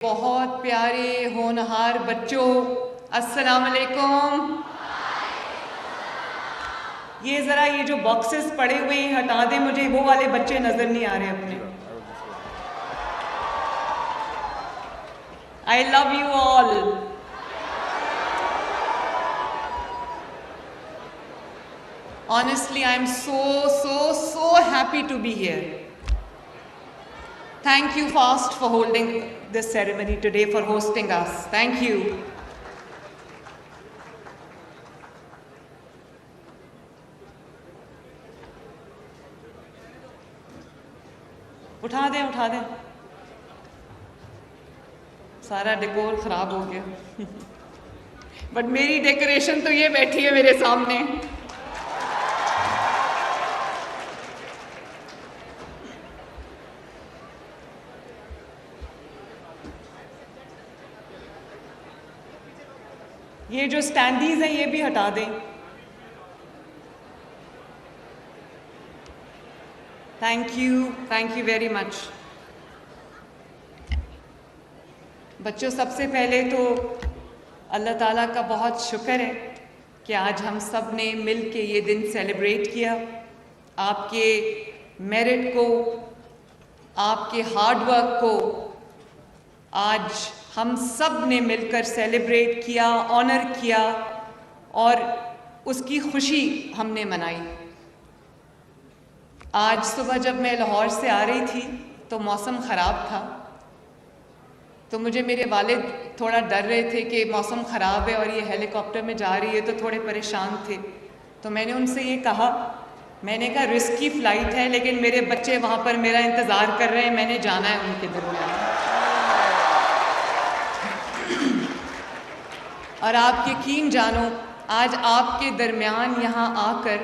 बहुत प्यारे होनहार बच्चों, अस्सलाम वालेकुम। ये ज़रा ये जो बॉक्सेस पड़े हुए हैं हटा दें, मुझे वो वाले बच्चे नज़र नहीं आ रहे अपने। I love you all. Honestly, I'm so happy to be here. Thank you, FAST, for holding this ceremony today, for hosting us. Thank you. उठा दें। सारा डेकोर खराब हो गया। बट मेरी डेकोरेशन तो ये बैठी है मेरे सामने। ये जो स्टैंडीज हैं ये भी हटा दें। Thank you very much. बच्चों, सबसे पहले तो अल्लाह ताला का बहुत शुक्र है कि आज हम सब ने मिल के ये दिन सेलिब्रेट किया। आपके मेरिट को, आपके हार्ड वर्क को आज हम सब ने मिलकर सेलिब्रेट किया, ऑनर किया और उसकी खुशी हमने मनाई। आज सुबह जब मैं लाहौर से आ रही थी तो मौसम ख़राब था, तो मुझे मेरे वालिद थोड़ा डर रहे थे कि मौसम ख़राब है और ये हेलीकॉप्टर में जा रही है, तो थोड़े परेशान थे। तो मैंने उनसे ये कहा, मैंने कहा रिस्की फ़्लाइट है लेकिन मेरे बच्चे वहाँ पर मेरा इंतज़ार कर रहे हैं, मैंने जाना है उनके दरमियान। और आप यकीन जानो, आज आपके दरमियान यहाँ आकर,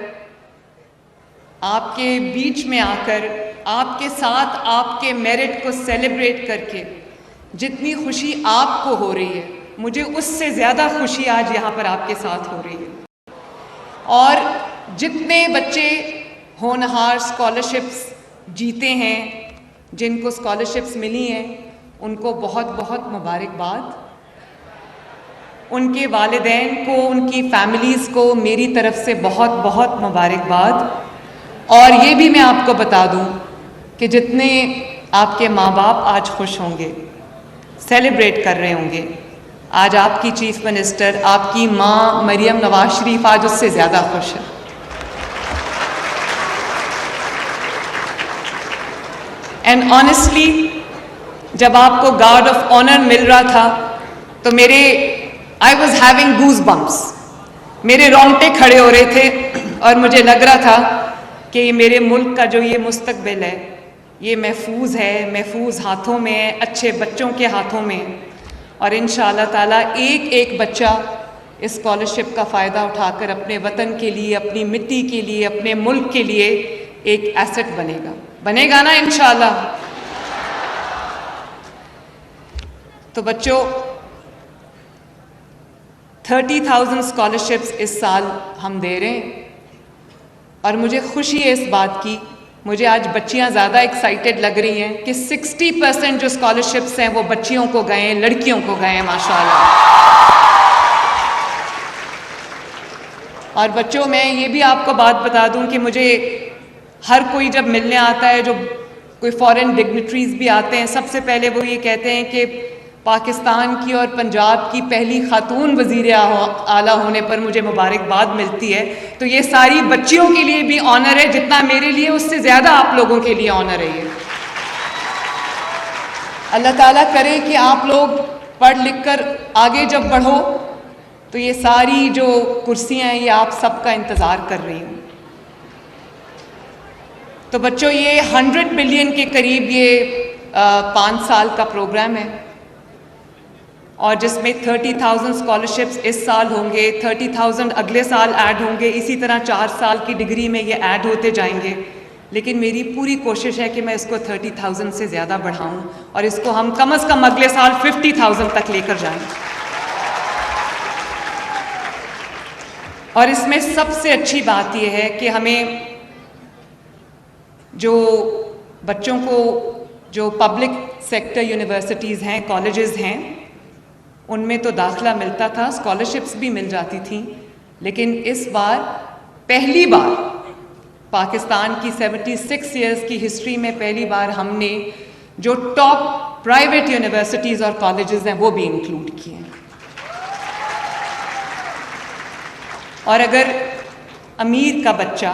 आपके बीच में आकर, आपके साथ आपके मेरिट को सेलिब्रेट करके जितनी खुशी आपको हो रही है, मुझे उससे ज़्यादा खुशी आज यहाँ पर आपके साथ हो रही है। और जितने बच्चे होनहार स्कॉलरशिप्स जीते हैं, जिनको स्कॉलरशिप्स मिली हैं, उनको बहुत बहुत मुबारकबाद। उनके वालिदैन को, उनकी फैमिलीज़ को मेरी तरफ से बहुत बहुत मुबारकबाद। और ये भी मैं आपको बता दूं कि जितने आपके माँ बाप आज खुश होंगे, सेलिब्रेट कर रहे होंगे, आज आपकी चीफ मिनिस्टर, आपकी माँ मरियम नवाज शरीफ आज उससे ज़्यादा खुश है। एंड ऑनेस्टली, जब आपको गार्ड ऑफ ऑनर मिल रहा था तो I was having goosebumps, मेरे रोंगटे खड़े हो रहे थे और मुझे लग रहा था कि ये मेरे मुल्क का जो ये मुस्तकबिल है, ये महफूज है, महफूज हाथों में है, अच्छे बच्चों के हाथों में है। और इंशाअल्लाह ताला एक एक बच्चा इस स्कॉलरशिप का फ़ायदा उठाकर अपने वतन के लिए, अपनी मिट्टी के लिए, अपने मुल्क के लिए एक एसेट बनेगा ना इंशाअल्लाह। तो बच्चों, 30,000 स्कॉलरशिप्स इस साल हम दे रहे हैं और मुझे खुशी है इस बात की, मुझे आज बच्चियां ज़्यादा एक्साइटेड लग रही हैं कि 60% जो स्कॉलरशिप्स हैं वो बच्चियों को गए हैं, लड़कियों को गए हैं माशाल्लाह। और बच्चों, मैं ये भी आपको बात बता दूं कि मुझे हर कोई जब मिलने आता है, जो कोई फॉरेन डिग्निटरीज भी आते हैं, सबसे पहले वो ये कहते हैं कि पाकिस्तान की और पंजाब की पहली खातून वज़ीर आला होने पर मुझे मुबारकबाद मिलती है। तो ये सारी बच्चियों के लिए भी ऑनर है, जितना मेरे लिए उससे ज़्यादा आप लोगों के लिए ऑनर है ये। अल्लाह ताला करे कि आप लोग पढ़ लिख कर आगे जब बढ़ो तो ये सारी जो कुर्सियाँ हैं ये आप सबका इंतज़ार कर रही हूँ। तो बच्चों, ये 100 बिलियन के करीब ये 5 साल का प्रोग्राम है और जिसमें 30,000 स्कॉलरशिप्स इस साल होंगे, 30,000 अगले साल ऐड होंगे, इसी तरह 4 साल की डिग्री में ये ऐड होते जाएंगे। लेकिन मेरी पूरी कोशिश है कि मैं इसको 30,000 से ज़्यादा बढ़ाऊं और इसको हम कम से कम अगले साल 50,000 तक लेकर जाएं। और इसमें सबसे अच्छी बात यह है कि हमें जो बच्चों को जो पब्लिक सेक्टर यूनिवर्सिटीज़ हैं, कॉलेजेस हैं, उनमें तो दाखिला मिलता था, स्कॉलरशिप्स भी मिल जाती थी। लेकिन इस बार पहली बार पाकिस्तान की 76 ईयर्स की हिस्ट्री में पहली बार हमने जो टॉप प्राइवेट यूनिवर्सिटीज़ और कॉलेजेस हैं वो भी इंक्लूड किए हैं। और अगर अमीर का बच्चा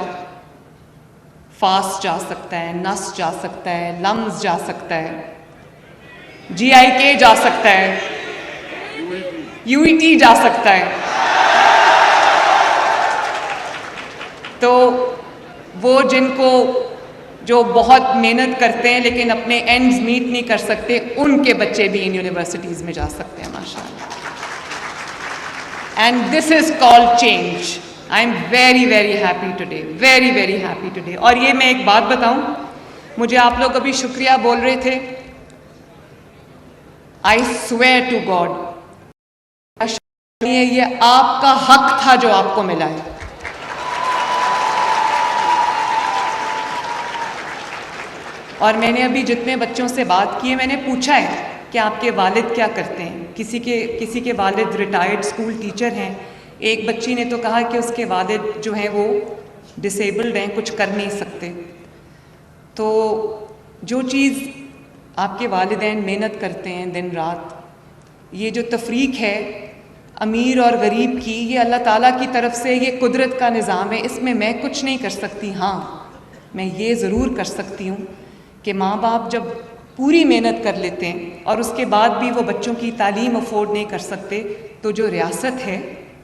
फास्ट जा सकता है, नस जा सकता है, लम्स जा सकता है, GIK जा सकता है, UET जा सकता है, तो वो जिनको जो बहुत मेहनत करते हैं लेकिन अपने एंड्स मीट नहीं कर सकते, उनके बच्चे भी इन यूनिवर्सिटीज़ में जा सकते हैं माशाल्लाह। And this is called change. I am very very happy today, very very happy today. और ये मैं एक बात बताऊं, मुझे आप लोग अभी शुक्रिया बोल रहे थे, आई स्वेयर टू गॉड ये आपका हक था जो आपको मिला है। और मैंने अभी जितने बच्चों से बात की है, मैंने पूछा है कि आपके वालिद क्या करते हैं। किसी के वालिद रिटायर्ड स्कूल टीचर हैं। एक बच्ची ने तो कहा कि उसके वालिद जो हैं वो डिसेबल्ड हैं, कुछ कर नहीं सकते। तो जो चीज़ आपके वालिदैन मेहनत करते हैं दिन रात, ये जो तफरीक है अमीर और गरीब की, ये अल्लाह ताला की तरफ से ये कुदरत का निज़ाम है, इसमें मैं कुछ नहीं कर सकती। हाँ, मैं ये ज़रूर कर सकती हूँ कि माँ बाप जब पूरी मेहनत कर लेते हैं और उसके बाद भी वो बच्चों की तालीम अफोर्ड नहीं कर सकते, तो जो रियासत है,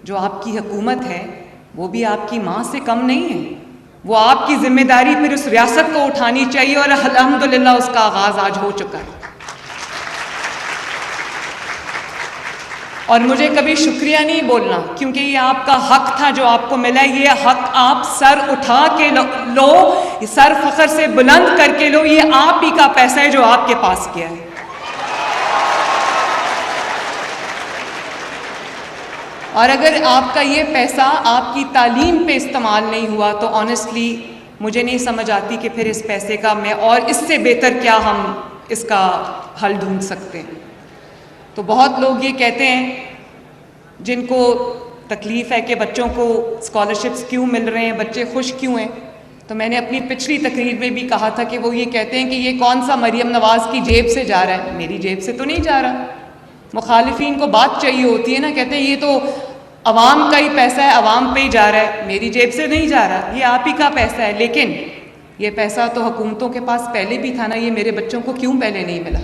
जो आपकी हुकूमत है, वो भी आपकी माँ से कम नहीं है। वो आपकी जिम्मेदारी फिर उस रियासत को उठानी चाहिए और अल्हम्दुलिल्लाह उसका आगाज़ आज हो चुका है। और मुझे कभी शुक्रिया नहीं बोलना, क्योंकि ये आपका हक था जो आपको मिला। ये हक आप सर उठा के लो, सर फख्र से बुलंद करके लो। ये आप ही का पैसा है जो आपके पास गया है। और अगर आपका ये पैसा आपकी तालीम पे इस्तेमाल नहीं हुआ तो ऑनेस्टली मुझे नहीं समझ आती कि फिर इस पैसे का मैं और इससे बेहतर क्या हम इसका हल ढूंढ सकते हैं। तो बहुत लोग ये कहते हैं जिनको तकलीफ़ है कि बच्चों को स्कॉलरशिप्स क्यों मिल रहे हैं, बच्चे खुश क्यों हैं। तो मैंने अपनी पिछली तकरीर में भी कहा था कि वो ये कहते हैं कि ये कौन सा मरियम नवाज़ की जेब से जा रहा है। मेरी जेब से तो नहीं जा रहा। मुखालिफिन को बात चाहिए होती है ना, कहते हैं ये तो अवाम का ही पैसा है, अवाम पे ही जा रहा है, मेरी जेब से नहीं जा रहा, ये आप ही का पैसा है। लेकिन ये पैसा तो हुकूमतों के पास पहले भी था ना, ये मेरे बच्चों को क्यों पहले नहीं मिला।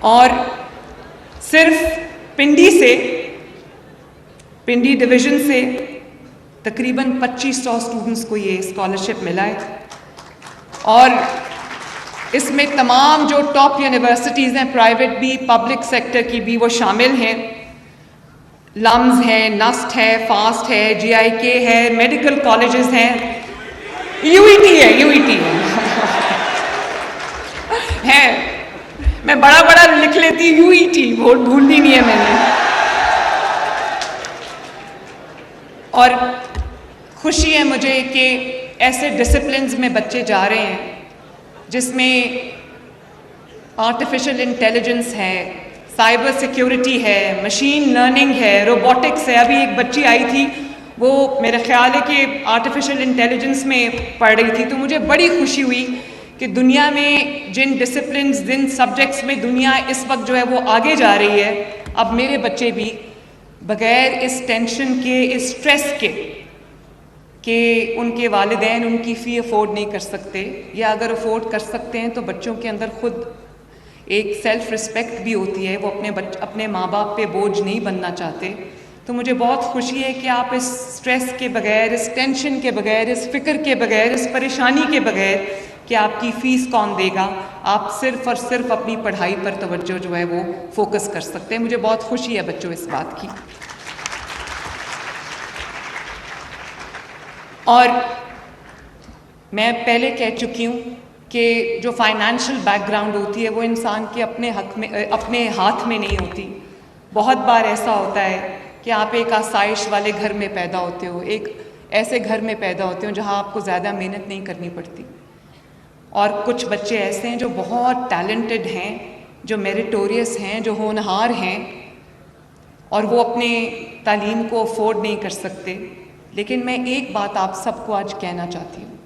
और सिर्फ पिंडी डिवीज़न से तकरीबन 2500 स्टूडेंट्स को ये स्कॉलरशिप मिला है। और इसमें तमाम जो टॉप यूनिवर्सिटीज़ हैं, प्राइवेट भी पब्लिक सेक्टर की भी, वो शामिल हैं। लम्स है, नस्ट है, फास्ट है, GIK है, मेडिकल कॉलेजेस हैं, UET है। मैं बड़ा बड़ा लिख लेती UET, वो भूलनी नहीं है मैंने। और खुशी है मुझे कि ऐसे डिसिप्लिन्स में बच्चे जा रहे हैं जिसमें आर्टिफिशियल इंटेलिजेंस है, साइबर सिक्योरिटी है, मशीन लर्निंग है, रोबोटिक्स है। अभी एक बच्ची आई थी, वो मेरा ख्याल है कि आर्टिफिशियल इंटेलिजेंस में पढ़ रही थी। तो मुझे बड़ी खुशी हुई कि दुनिया में जिन डिसिप्लिन्स, जिन सब्जेक्ट्स में दुनिया इस वक्त जो है वो आगे जा रही है, अब मेरे बच्चे भी बग़ैर इस टेंशन के, इस स्ट्रेस के कि उनके वालिदैन उनकी फ़ी अफोर्ड नहीं कर सकते, या अगर अफोर्ड कर सकते हैं तो बच्चों के अंदर खुद एक सेल्फ़ रिस्पेक्ट भी होती है, वो अपने माँ बाप पे बोझ नहीं बनना चाहते। तो मुझे बहुत खुशी है कि आप इस स्ट्रेस के बगैर, इस टेंशन के बगैर, इस फ़िक्र के बगैर, इस परेशानी के बगैर कि आपकी फ़ीस कौन देगा, आप सिर्फ़ और सिर्फ अपनी पढ़ाई पर तवज्जो जो है वो फोकस कर सकते हैं। मुझे बहुत खुशी है बच्चों इस बात की। और मैं पहले कह चुकी हूँ कि जो फाइनेंशियल बैकग्राउंड होती है वो इंसान के अपने हाथ में नहीं होती। बहुत बार ऐसा होता है कि आप एक आसाइश वाले घर में पैदा होते हो, ऐसे घर में पैदा होते हो जहाँ आपको ज़्यादा मेहनत नहीं करनी पड़ती, और कुछ बच्चे ऐसे हैं जो बहुत टैलेंटेड हैं, जो मेरिटोरियस हैं, जो होनहार हैं, और वो अपने तालीम को अफोर्ड नहीं कर सकते। लेकिन मैं एक बात आप सबको आज कहना चाहती हूँ,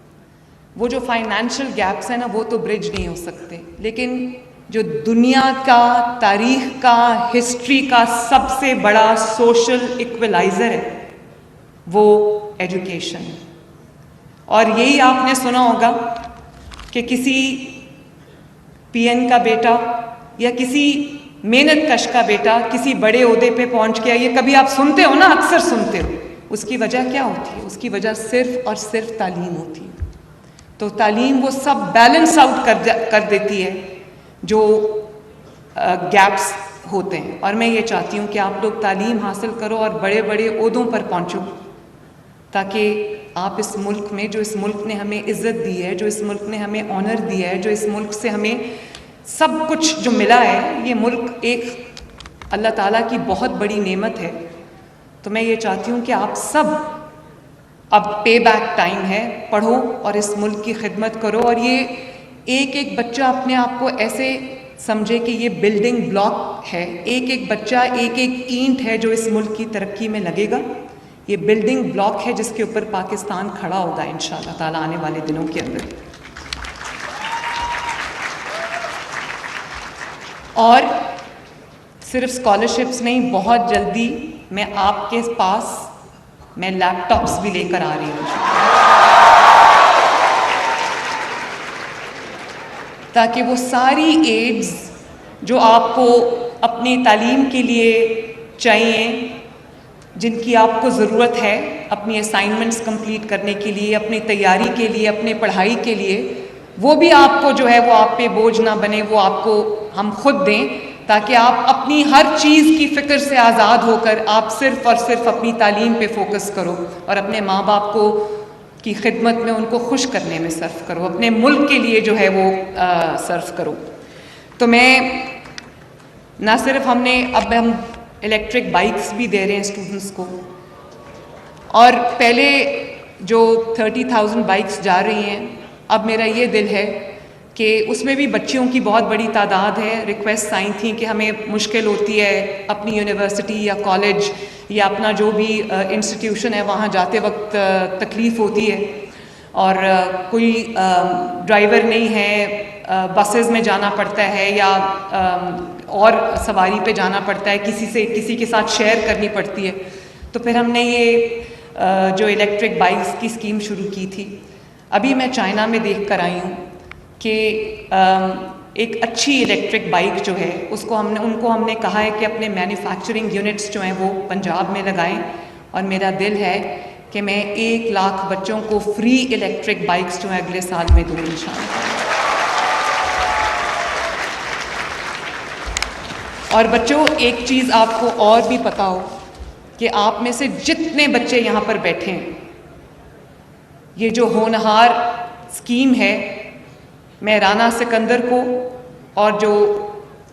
वो जो फाइनेंशियल गैप्स हैं ना, वो तो ब्रिज नहीं हो सकते, लेकिन जो दुनिया का, तारीख का, हिस्ट्री का सबसे बड़ा सोशल इक्वलाइज़र है वो एजुकेशन है। और यही आपने सुना होगा कि किसी पीएन का बेटा या किसी मेहनत कश का बेटा किसी बड़े ओहदे पे पहुंच गया, ये कभी आप सुनते हो ना, अक्सर सुनते हो। उसकी वजह क्या होती है? उसकी वजह सिर्फ और सिर्फ तालीम होती है। तो तालीम वो सब बैलेंस आउट कर देती है जो गैप्स होते हैं। और मैं ये चाहती हूँ कि आप लोग तालीम हासिल करो और बड़े बड़े ओहदों पर पहुँचो, ताकि आप इस मुल्क में, जो इस मुल्क ने हमें इज़्ज़त दी है, जो इस मुल्क ने हमें ऑनर दिया है, जो इस मुल्क से हमें सब कुछ जो मिला है, ये मुल्क एक अल्लाह ताला की बहुत बड़ी नेमत है। तो मैं ये चाहती हूँ कि आप सब, अब पे बैक टाइम है, पढ़ो और इस मुल्क की खिदमत करो। और ये एक एक बच्चा अपने आप को ऐसे समझे कि ये बिल्डिंग ब्लॉक है, एक एक बच्चा एक एक ईंट है जो इस मुल्क की तरक्की में लगेगा। ये बिल्डिंग ब्लॉक है जिसके ऊपर पाकिस्तान खड़ा होगा इंशाअल्लाह ताला आने वाले दिनों के अंदर। और सिर्फ स्कॉलरशिप्स नहीं, बहुत जल्दी मैं आपके पास मैं लैपटॉप्स भी लेकर आ रही हूँ, ताकि वो सारी एड्स जो आपको अपनी तालीम के लिए चाहिए, जिनकी आपको ज़रूरत है अपनी असाइनमेंट्स कंप्लीट करने के लिए, अपनी तैयारी के लिए, अपने पढ़ाई के लिए, वो भी आपको जो है वो आप पे बोझ ना बने, वो आपको हम खुद दें, ताकि आप अपनी हर चीज़ की फ़िक्र से आज़ाद होकर आप सिर्फ़ और सिर्फ अपनी तालीम पे फोकस करो और अपने माँ बाप को की खिदमत में, उनको खुश करने में सर्फ करो, अपने मुल्क के लिए जो है वो सर्फ करो। तो मैं ना सिर्फ अब हम इलेक्ट्रिक बाइक्स भी दे रहे हैं स्टूडेंट्स को, और पहले जो 30,000 बाइक्स जा रही हैं, अब मेरा ये दिल है कि उसमें भी बच्चियों की बहुत बड़ी तादाद है। रिक्वेस्ट आई थी कि हमें मुश्किल होती है अपनी यूनिवर्सिटी या कॉलेज या अपना जो भी इंस्टीट्यूशन है वहाँ जाते वक्त तकलीफ़ होती है, और कोई ड्राइवर नहीं है, बसेस में जाना पड़ता है या और सवारी पे जाना पड़ता है, किसी के साथ शेयर करनी पड़ती है। तो फिर हमने ये जो इलेक्ट्रिक बाइक्स की स्कीम शुरू की थी। अभी मैं चाइना में देख कर आई हूँ कि एक अच्छी इलेक्ट्रिक बाइक जो है उनको हमने कहा है कि अपने मैन्युफैक्चरिंग यूनिट्स जो हैं वो पंजाब में लगाएं, और मेरा दिल है कि मैं 1 लाख बच्चों को फ्री इलेक्ट्रिक बाइक्स जो हैं अगले साल में दूँ इंशाअल्लाह। और बच्चों, एक चीज़ आपको और भी पता हो कि आप में से जितने बच्चे यहाँ पर बैठे हैं, ये जो होनहार स्कीम है, मैं राना सिकंदर को और जो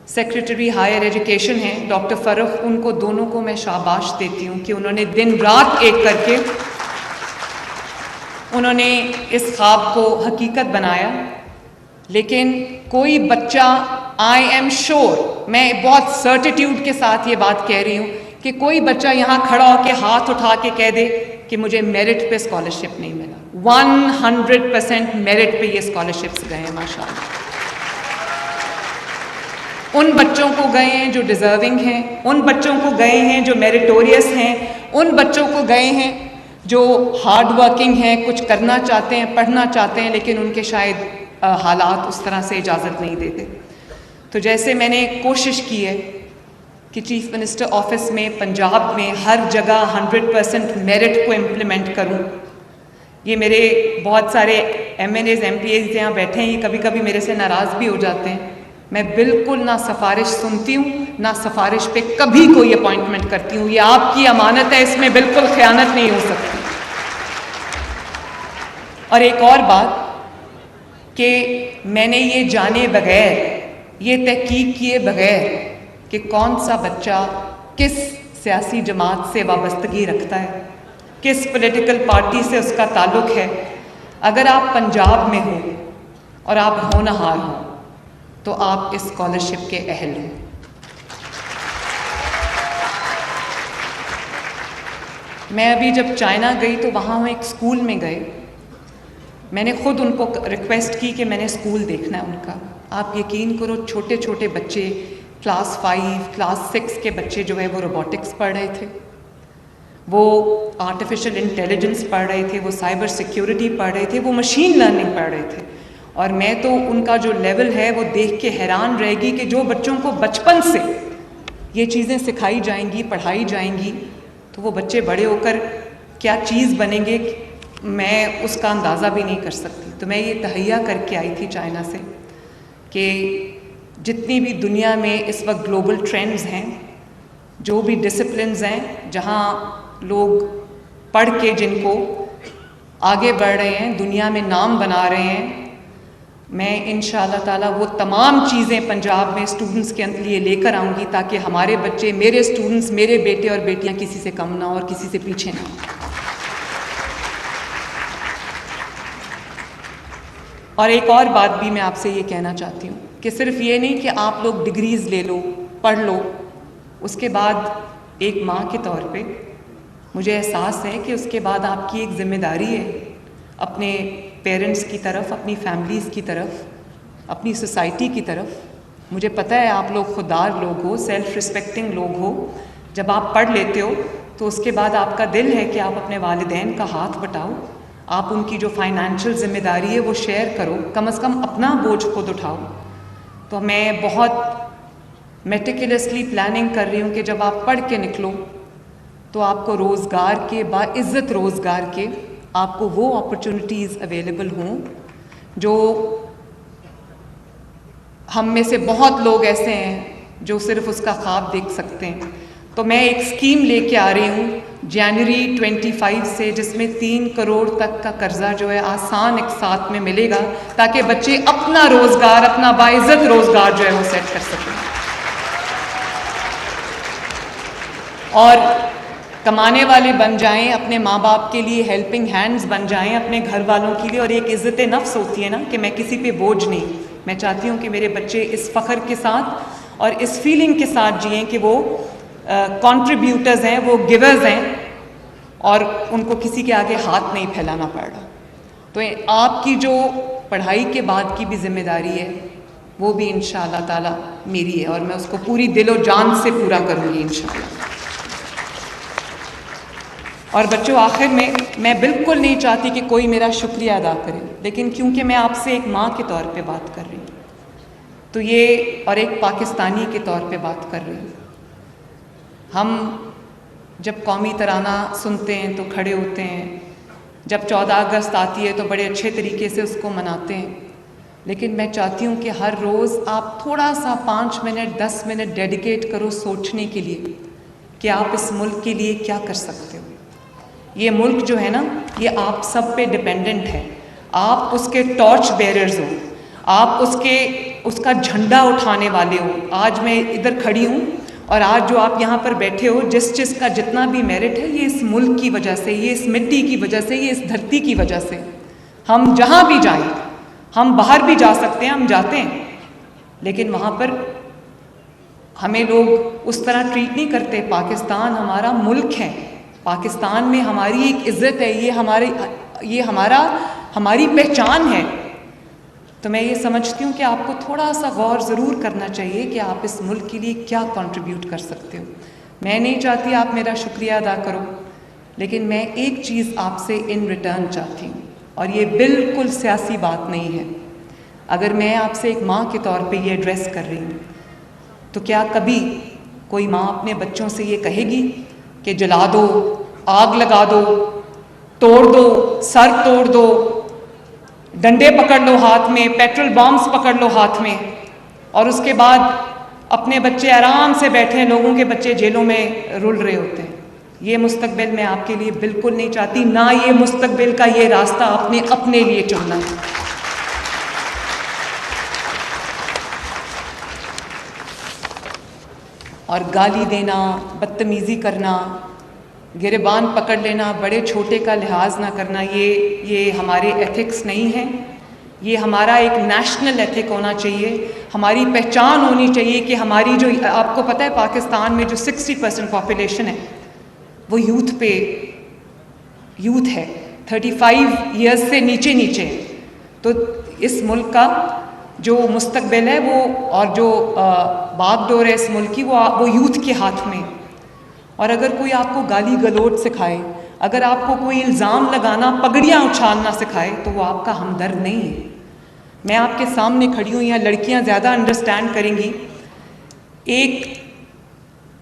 सेक्रेटरी हायर एजुकेशन हैं डॉक्टर फ़रूख, उनको दोनों को मैं शाबाश देती हूँ कि उन्होंने दिन रात एक करके उन्होंने इस ख्वाब को हकीकत बनाया। लेकिन कोई बच्चा, आई एम श्योर, मैं बहुत सर्टिट्यूड के साथ ये बात कह रही हूँ कि कोई बच्चा यहाँ खड़ा होकर हाथ उठा के कह दे कि मुझे मेरिट पे स्कॉलरशिप नहीं मिला। 100% मेरिट पे ये स्कॉलरशिप्स गए हैं माशाल्लाह। उन बच्चों को गए हैं जो डिज़र्विंग हैं, उन बच्चों को गए हैं जो मेरिटोरियस हैं, उन बच्चों को गए हैं जो हार्ड वर्किंग हैं, कुछ करना चाहते हैं, पढ़ना चाहते हैं, लेकिन उनके शायद हालात उस तरह से इजाज़त नहीं देते। तो जैसे मैंने कोशिश की है कि चीफ मिनिस्टर ऑफिस में, पंजाब में, हर जगह 100% मेरिट को इम्प्लीमेंट करूं। ये मेरे बहुत सारे MNAs MPAs यहाँ बैठे हैं, ये कभी कभी मेरे से नाराज़ भी हो जाते हैं। मैं बिल्कुल ना सिफारिश सुनती हूँ, ना सिफारिश पे कभी कोई अपॉइंटमेंट करती हूँ। ये आपकी अमानत है, इसमें बिल्कुल ख़यानत नहीं हो सकती। और एक और बात कि मैंने ये जाने बगैर, ये तहकीक किए बगैर कि कौन सा बच्चा किस सियासी जमात से वाबस्तगी रखता है, किस पॉलिटिकल पार्टी से उसका ताल्लुक़ है, अगर आप पंजाब में हो और आप होनहार हो तो आप इस स्कॉलरशिप के अहल हो। मैं अभी जब चाइना गई तो वहाँ हम एक स्कूल में गए, मैंने ख़ुद उनको रिक्वेस्ट की कि मैंने स्कूल देखना है उनका। आप यकीन करो, छोटे छोटे बच्चे क्लास 5, क्लास 6 के बच्चे जो है वो रोबोटिक्स पढ़ रहे थे, वो आर्टिफिशियल इंटेलिजेंस पढ़ रहे थे, वो साइबर सिक्योरिटी पढ़ रहे थे, वो मशीन लर्निंग पढ़ रहे थे। और मैं तो उनका जो लेवल है वो देख के हैरान रहेगी कि जो बच्चों को बचपन से ये चीज़ें सिखाई जाएंगी, पढ़ाई जाएंगी, तो वो बच्चे बड़े होकर क्या चीज़ बनेंगे, मैं उसका अंदाज़ा भी नहीं कर सकती। तो मैं ये तहैया करके आई थी चाइना से कि जितनी भी दुनिया में इस वक्त ग्लोबल ट्रेंड्स हैं, जो भी डिसिप्लिन्स हैं जहाँ लोग पढ़ के जिनको आगे बढ़ रहे हैं, दुनिया में नाम बना रहे हैं, मैं इंशाअल्लाह ताला वो तमाम चीज़ें पंजाब में स्टूडेंट्स के लिए लेकर आऊँगी ताकि हमारे बच्चे, मेरे स्टूडेंट्स, मेरे बेटे और बेटियाँ किसी से कम ना हो और किसी से पीछे ना हो। और एक और बात भी मैं आपसे ये कहना चाहती हूँ कि सिर्फ ये नहीं कि आप लोग डिग्रीज़ ले लो, पढ़ लो, उसके बाद एक माँ के तौर पे मुझे एहसास है कि उसके बाद आपकी एक ज़िम्मेदारी है अपने पेरेंट्स की तरफ, अपनी फैमिलीज़ की तरफ, अपनी सोसाइटी की तरफ। मुझे पता है आप लोग खुददार लोग हो, सेल्फ रिस्पेक्टिंग लोग हो। जब आप पढ़ लेते हो तो उसके बाद आपका दिल है कि आप अपने वालिदैन का हाथ बटाओ, आप उनकी जो फाइनेंशियल ज़िम्मेदारी है वो शेयर करो, कम से कम अपना बोझ खुद उठाओ। तो मैं बहुत मेटिकुलसली प्लानिंग कर रही हूँ कि जब आप पढ़ के निकलो तो आपको रोज़गार के, बाइज़्ज़त रोज़गार के, आपको वो अपॉर्चुनिटीज़ अवेलेबल हों जो हम में से बहुत लोग ऐसे हैं जो सिर्फ उसका ख्वाब देख सकते हैं। तो मैं एक स्कीम लेके आ रही हूँ जनवरी 25 से, जिसमें 3 करोड़ तक का कर्जा जो है आसान एक साथ में मिलेगा ताकि बच्चे अपना रोज़गार, अपना बाइज़्ज़त रोज़गार जो है वो सेट कर सकें और कमाने वाले बन जाएं, अपने माँ बाप के लिए हेल्पिंग हैंड्स बन जाएं, अपने घर वालों के लिए। और एक इज़्ज़त नफ्स होती है ना कि मैं किसी पे बोझ नहीं, मैं चाहती हूँ कि मेरे बच्चे इस फ़ख्र के साथ और इस फीलिंग के साथ जिएं कि वो कंट्रीब्यूटर्स हैं, वो गिवर्स हैं और उनको किसी के आगे हाथ नहीं फैलाना पड़ रहा। तो आपकी जो पढ़ाई के बाद की भी ज़िम्मेदारी है वो भी इंशाअल्लाह ताला मेरी है और मैं उसको पूरी दिलो जान से पूरा करूँगी इंशाअल्लाह। और बच्चों, आखिर में मैं बिल्कुल नहीं चाहती कि कोई मेरा शुक्रिया अदा करे, लेकिन क्योंकि मैं आपसे एक माँ के तौर पे बात कर रही हूँ तो ये, और एक पाकिस्तानी के तौर पे बात कर रही हूँ, हम जब कौमी तराना सुनते हैं तो खड़े होते हैं, जब 14 अगस्त आती है तो बड़े अच्छे तरीके से उसको मनाते हैं, लेकिन मैं चाहती हूँ कि हर रोज़ आप थोड़ा सा 5 मिनट 10 मिनट डेडिकेट करो सोचने के लिए कि आप इस मुल्क के लिए क्या कर सकते हो। ये मुल्क जो है ना, ये आप सब पे डिपेंडेंट है, आप उसके टॉर्च बेरर्स हो, आप उसका झंडा उठाने वाले हो। आज मैं इधर खड़ी हूँ और आज जो आप यहाँ पर बैठे हो, जिसका जितना भी मेरिट है, ये इस मुल्क की वजह से, ये इस मिट्टी की वजह से, ये इस धरती की वजह से। हम जहाँ भी जाएं, हम बाहर भी जा सकते हैं, हम जाते हैं, लेकिन वहाँ पर हमें लोग उस तरह ट्रीट नहीं करते। पाकिस्तान हमारा मुल्क है, पाकिस्तान में हमारी एक इज़्ज़त है, ये हमारी पहचान है। तो मैं ये समझती हूँ कि आपको थोड़ा सा गौर ज़रूर करना चाहिए कि आप इस मुल्क के लिए क्या कंट्रीब्यूट कर सकते हो। मैं नहीं चाहती आप मेरा शुक्रिया अदा करो, लेकिन मैं एक चीज़ आपसे इन रिटर्न चाहती हूँ, और ये बिल्कुल सियासी बात नहीं है। अगर मैं आपसे एक माँ के तौर पे ये एड्रेस कर रही हूँ, तो क्या कभी कोई माँ अपने बच्चों से ये कहेगी कि जला दो, आग लगा दो, तोड़ दो, सर तोड़ दो, डंडे पकड़ लो हाथ में, पेट्रोल बॉम्ब्स पकड़ लो हाथ में, और उसके बाद अपने बच्चे आराम से बैठे, लोगों के बच्चे जेलों में रुल रहे होते हैं? ये मुस्तकबिल मैं आपके लिए बिल्कुल नहीं चाहती, ना ये मुस्तकबिल का ये रास्ता आपने अपने लिए चुनना है। और गाली देना, बदतमीज़ी करना, गिरबान पकड़ लेना, बड़े छोटे का लिहाज ना करना, ये हमारे एथिक्स नहीं हैं। ये हमारा एक नेशनल एथिक होना चाहिए, हमारी पहचान होनी चाहिए कि हमारी जो, आपको पता है पाकिस्तान में जो 60% पॉपुलेशन है वो यूथ है, 35 इयर्स से नीचे। तो इस मुल्क का जो मुस्तकबिल है वो, और जो बागडोर है इस मुल्क की, वो यूथ के हाथ में। और अगर कोई आपको गाली गलौज सिखाए, अगर आपको कोई इल्ज़ाम लगाना, पगड़ियाँ उछालना सिखाए, तो वो आपका हमदर्द नहीं है। मैं आपके सामने खड़ी हूँ, यहाँ लड़कियाँ ज़्यादा अंडरस्टैंड करेंगी। एक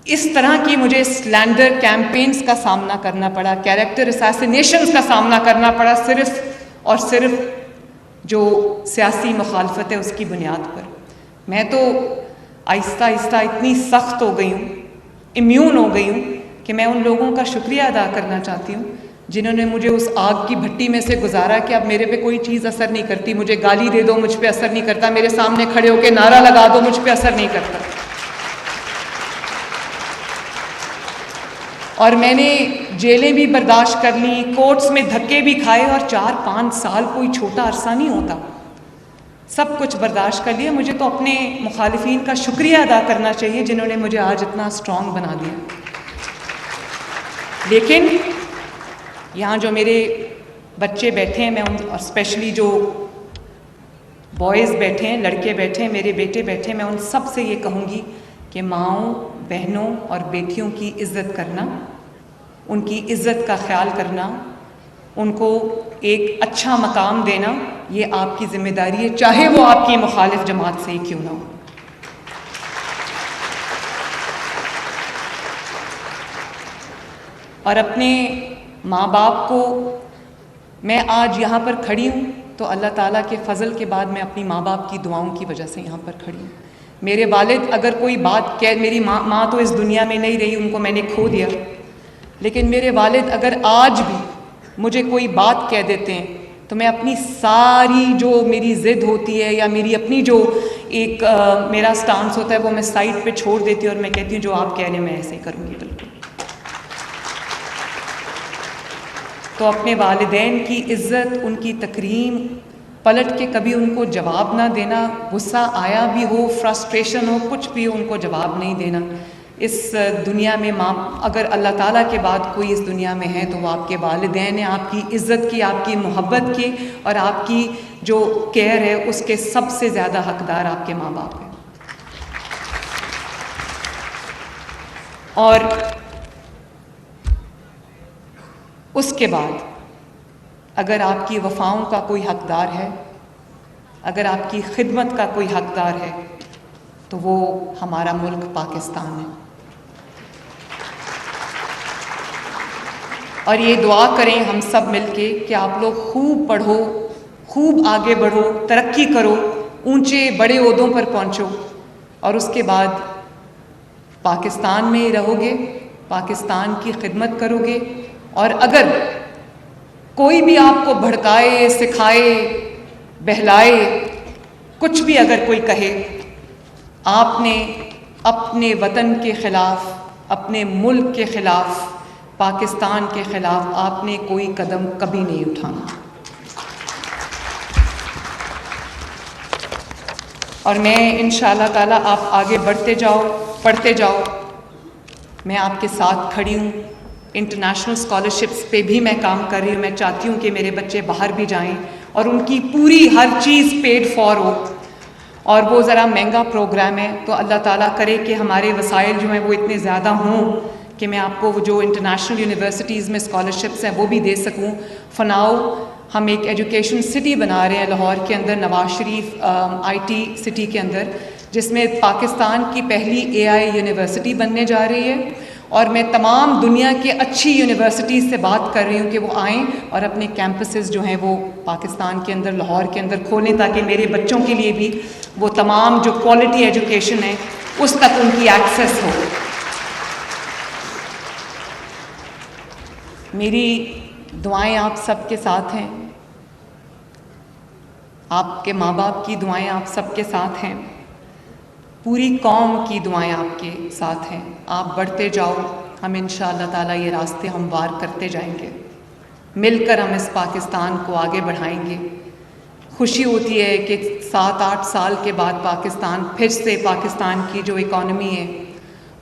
इस तरह की मुझे स्लैंडर कैंपेन्स का सामना करना पड़ा, कैरेक्टर असैसिनेशंस का सामना करना पड़ा, सिर्फ और सिर्फ जो सियासी मुखालफत है उसकी बुनियाद पर। मैं तो आहिस्ता आहिस्ता इतनी सख्त हो गई हूँ, इम्यून हो गई हूँ, कि मैं उन लोगों का शुक्रिया अदा करना चाहती हूँ जिन्होंने मुझे उस आग की भट्टी में से गुजारा कि अब मेरे पे कोई चीज़ असर नहीं करती। मुझे गाली दे दो, मुझ पे असर नहीं करता। मेरे सामने खड़े होकर नारा लगा दो, मुझ पे असर नहीं करता। और मैंने जेलें भी बर्दाश्त कर ली, कोर्ट्स में धक्के भी खाए, और 4-5 साल कोई छोटा अरसा नहीं होता। सब कुछ बर्दाश्त कर लिया। मुझे तो अपने मुखालिफिन का शुक्रिया अदा करना चाहिए जिन्होंने मुझे आज इतना स्ट्रॉन्ग बना दिया। लेकिन यहाँ जो मेरे बच्चे बैठे हैं, मैं उन, और स्पेशली जो बॉयज़ बैठे हैं, लड़के बैठे हैं, मेरे बेटे बैठे हैं, मैं उन सब से ये कहूँगी कि माँओं, बहनों और बेटियों की इज़्ज़त करना, उनकी इज़्ज़त का ख्याल करना, उनको एक अच्छा मकाम देना, ये आपकी ज़िम्मेदारी है, चाहे वो आपकी मुखालिफ जमात से ही क्यों ना हो। और अपने माँ बाप को, मैं आज यहाँ पर खड़ी हूँ तो अल्लाह ताला के फ़ज़ल के बाद मैं अपनी माँ बाप की दुआओं की वजह से यहाँ पर खड़ी हूँ। मेरे वालिद अगर कोई बात कह, मेरी माँ तो इस दुनिया में नहीं रही, उनको मैंने खो दिया, लेकिन मेरे वालिद अगर आज भी मुझे कोई बात कह देते हैं तो मैं अपनी सारी जो मेरी ज़िद होती है या मेरी अपनी जो एक मेरा स्टांस होता है वो मैं साइड पे छोड़ देती हूँ और मैं कहती हूँ जो आप कह रहे हैं मैं ऐसे ही करूँगी। बिल्कुल। तो अपने वालिदैन की इज़्ज़त, उनकी तकरीम, पलट के कभी उनको जवाब ना देना, गुस्सा आया भी हो, फ्रस्ट्रेशन हो, कुछ भी हो, उनको जवाब नहीं देना। इस दुनिया में माँ, अगर अल्लाह ताला के बाद कोई इस दुनिया में है तो वो आपके वालिदैन हैं। आपकी इज़्ज़त की, आपकी मोहब्बत की और आपकी जो केयर है उसके सबसे ज़्यादा हकदार आपके माँ बाप हैं। और उसके बाद अगर आपकी वफ़ाओं का कोई हकदार है, अगर आपकी खिदमत का कोई हकदार है, तो वो हमारा मुल्क पाकिस्तान है। और ये दुआ करें हम सब मिलके कि आप लोग खूब पढ़ो, खूब आगे बढ़ो, तरक्की करो, ऊंचे बड़े ओहदों पर पहुंचो, और उसके बाद पाकिस्तान में ही रहोगे, पाकिस्तान की खिदमत करोगे। और अगर कोई भी आपको भड़काए, सिखाए, बहलाए, कुछ भी अगर कोई कहे, आपने अपने वतन के ख़िलाफ़, अपने मुल्क के ख़िलाफ़, पाकिस्तान के ख़िलाफ़ आपने कोई कदम कभी नहीं उठाना। और मैं इंशाअल्लाह ताला आप आगे बढ़ते जाओ, पढ़ते जाओ, मैं आपके साथ खड़ी हूँ। इंटरनेशनल स्कॉलरशिप्स पे भी मैं काम कर रही हूँ। मैं चाहती हूँ कि मेरे बच्चे बाहर भी जाएं और उनकी पूरी हर चीज़ पेड फॉर हो। और वो ज़रा महंगा प्रोग्राम है, तो अल्लाह ताला करे कि हमारे वसाइल जो हैं वो इतने ज़्यादा हों कि मैं आपको वो जो इंटरनेशनल यूनिवर्सिटीज़ में स्कॉलरशिप्स हैं वो भी दे सकूँ। फनाओ हम एक एजुकेशन सिटी बना रहे हैं लाहौर के अंदर, नवाज शरीफ IT सिटी के अंदर, जिसमें पाकिस्तान की पहली AI यूनिवर्सिटी बनने जा रही है। और मैं तमाम दुनिया के अच्छी यूनिवर्सिटीज़ से बात कर रही हूँ कि वो आएँ और अपने कैंपसेस जो हैं वो पाकिस्तान के अंदर, लाहौर के अंदर खोलें, ताकि मेरे बच्चों के लिए भी वो तमाम जो क्वालिटी एजुकेशन है उस तक उनकी एक्सेस हो। मेरी दुआएं आप सबके साथ हैं, आपके माँ बाप की दुआएं आप सबके साथ हैं, पूरी कौम की दुआएं आपके साथ हैं। आप बढ़ते जाओ, हम इंशाअल्लाह ताला ये रास्ते हमवार करते जाएंगे, मिलकर हम इस पाकिस्तान को आगे बढ़ाएंगे। खुशी होती है कि 7-8 साल के बाद पाकिस्तान फिर से, पाकिस्तान की जो इकॉनमी है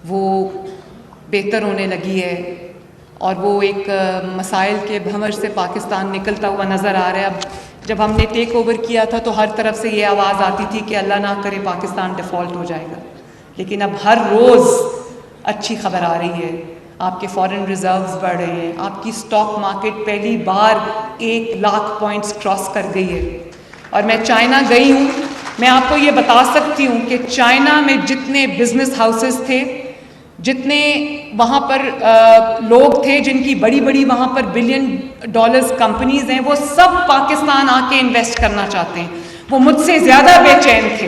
वो बेहतर होने लगी है और वो एक मसाइल के भंवर से पाकिस्तान निकलता हुआ नज़र आ रहा है। अब जब हमने टेक ओवर किया था तो हर तरफ से ये आवाज़ आती थी कि अल्लाह ना करे पाकिस्तान डिफ़ॉल्ट हो जाएगा, लेकिन अब हर रोज़ अच्छी खबर आ रही है। आपके फॉरेन रिजर्व्स बढ़ रहे हैं, आपकी स्टॉक मार्केट पहली बार 1 लाख पॉइंट्स क्रॉस कर गई है। और मैं चाइना गई हूँ, मैं आपको ये बता सकती हूँ कि चाइना में जितने बिजनेस हाउसेस थे, जितने वहाँ पर लोग थे जिनकी बड़ी बड़ी वहाँ पर $बिलियन कंपनीज हैं, वो सब पाकिस्तान आके इन्वेस्ट करना चाहते हैं। वो मुझसे ज़्यादा बेचैन थे,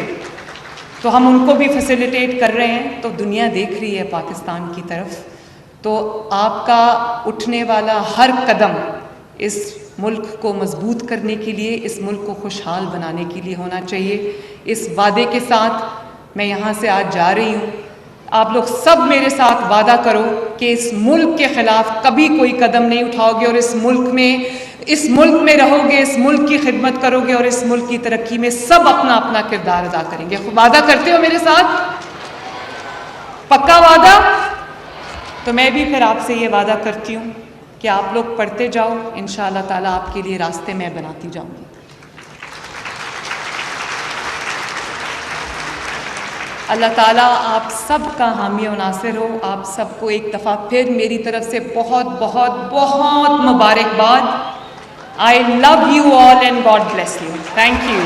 तो हम उनको भी फैसिलिटेट कर रहे हैं। तो दुनिया देख रही है पाकिस्तान की तरफ। तो आपका उठने वाला हर कदम इस मुल्क को मजबूत करने के लिए, इस मुल्क को खुशहाल बनाने के लिए होना चाहिए। इस वादे के साथ मैं यहाँ से आज जा रही हूँ। आप लोग सब मेरे साथ वादा करो कि इस मुल्क के ख़िलाफ़ कभी कोई कदम नहीं उठाओगे और इस मुल्क में रहोगे, इस मुल्क की खिदमत करोगे और इस मुल्क की तरक्की में सब अपना अपना किरदार अदा करेंगे। वादा करते हो मेरे साथ? पक्का वादा? तो मैं भी फिर आपसे ये वादा करती हूँ कि आप लोग पढ़ते जाओ, इंशाअल्लाह ताला आपके लिए रास्ते मैं बनाती जाऊँगी। अल्लाह ताला आप सब का हामी और नासिर हो। आप सबको एक दफ़ा फिर मेरी तरफ से बहुत बहुत बहुत मुबारकबाद। I love you all and God bless you. Thank you.